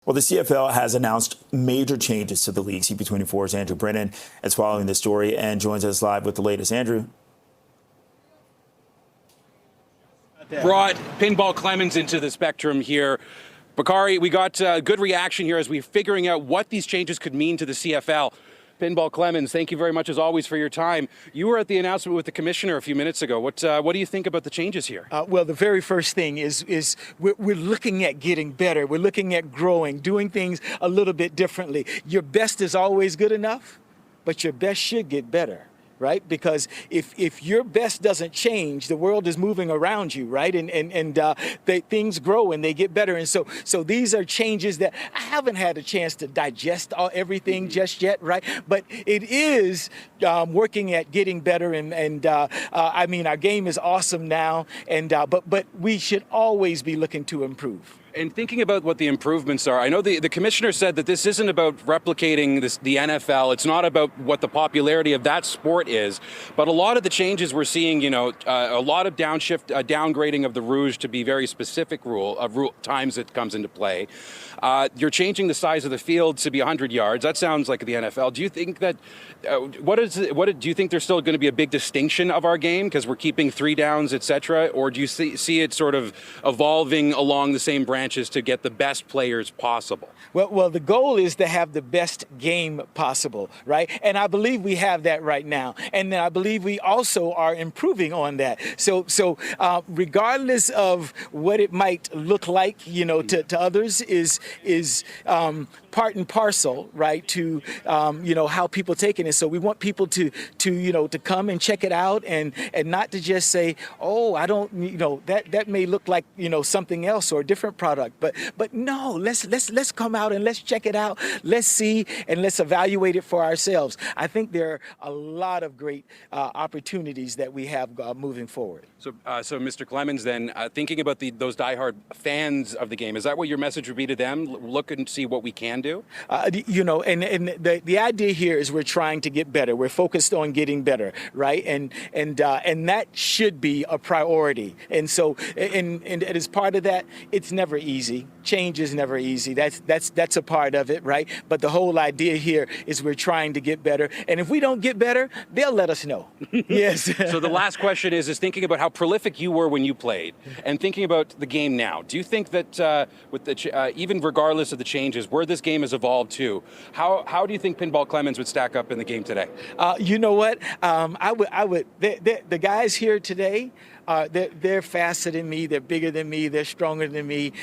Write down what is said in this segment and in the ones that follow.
Well, the CFL has announced major changes to the league. CP24's Andrew Brennan is following this story and joins us live with the latest. Andrew. Brought Pinball Clemons into the spectrum here. Bakari, we got good reaction here as we're figuring out what these changes could mean to the CFL. Pinball Clemons, thank you very much as always for your time. You were at the announcement with the commissioner a few minutes ago. What do you think about the changes here? Well, the very first thing is we're looking at getting better. We're looking at growing, doing things a little bit differently. Your best is always good enough, but your best should get better. Right? Because if your best doesn't change, the world is moving around you, right? And things grow and they get better. And so these are changes that I haven't had a chance to digest everything just yet, right? But it is working at getting better. I mean, our game is awesome now, but we should always be looking to improve. And thinking about what the improvements are, I know the commissioner said that this isn't about replicating the NFL. It's not about what the popularity of that sport is. But a lot of the changes we're seeing, a lot of downgrading of the Rouge to be very specific rule times it comes into play. You're changing the size of the field to be 100 yards. That sounds like the NFL. Do you think that, do you think there's still going to be a big distinction of our game because we're keeping 3 downs, et cetera? Or do you see it sort of evolving along the same branches to get the best players possible? Well, the goal is to have the best game possible, right? And I believe we have that right now. And I believe we also are improving on that. So regardless of what it might look like, to others is part and parcel, right, to, how people take it. And so we want people to come and check it out and not to just say, oh, I don't, that may look like, something else or a different product. But no, let's come out and let's check it out. Let's see and let's evaluate it for ourselves. I think there are a lot of great opportunities that we have moving forward. So Mr. Clemons, then, thinking about those diehard fans of the game, is that what your message would be to them? Look and see what we can do? And the idea here is we're trying to get better. We're focused on getting better, right? And that should be a priority. And so, and as part of that, it's never easy. Change is never easy. That's a part of it, right? But the whole idea here is we're trying to get better. And if we don't get better, they'll let us know. Yes. So the last question is thinking about how prolific you were when you played and thinking about the game now. Do you think that even regardless of the changes, where this game has evolved to, how do you think Pinball Clemons would stack up in the game today? You know what? The guys here today, they're faster than me, they're bigger than me, they're stronger than me.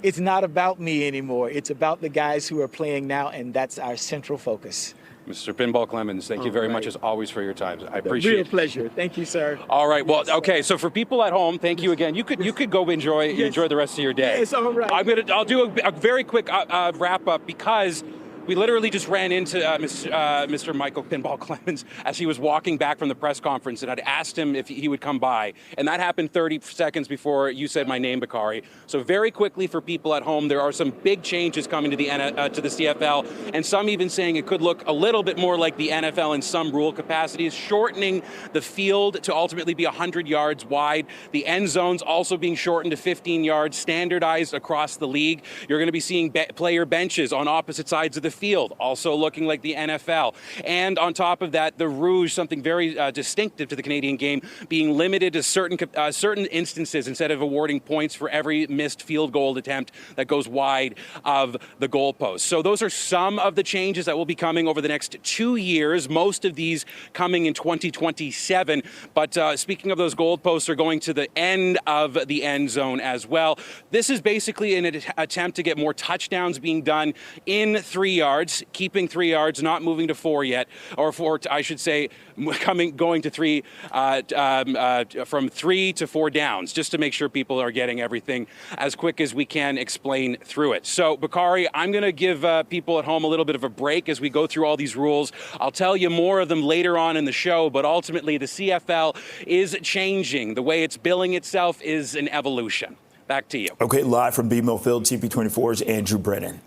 It's not about me anymore. It's about the guys who are playing now, and that's our central focus. Mr. Pinball Clemons, thank you very much as always for your time. I appreciate it. Real pleasure. Thank you, sir. All right. Well, okay. So for people at home, thank you again. You could go enjoy the rest of your day. It's all right. I'll do a very quick wrap up because we literally just ran into Mr. Michael Pinball Clemons as he was walking back from the press conference, and I'd asked him if he would come by, and that happened 30 seconds before you said my name, Bakari. So very quickly for people at home, there are some big changes coming to the CFL, and some even saying it could look a little bit more like the NFL in some rule capacities, shortening the field to ultimately be 100 yards wide. The end zones also being shortened to 15 yards, standardized across the league. You're going to be seeing player benches on opposite sides of the field, also looking like the NFL. And on top of that, the Rouge, something very distinctive to the Canadian game, being limited to certain instances instead of awarding points for every missed field goal attempt that goes wide of the goalpost. So those are some of the changes that will be coming over the next 2 years, most of these coming in 2027. But speaking of those goalposts, are going to the end of the end zone as well. This is basically an attempt to get more touchdowns being done in 3 yards, keeping 3 yards, not moving to 4 yet, or 4, I should say, going to 3, from 3 to 4 downs, just to make sure people are getting everything as quick as we can explain through it. So, Bakari, I'm going to give people at home a little bit of a break as we go through all these rules. I'll tell you more of them later on in the show, but ultimately the CFL is changing. The way it's billing itself is an evolution. Back to you. Okay, live from B-Mill Field, CP24's Andrew Brennan.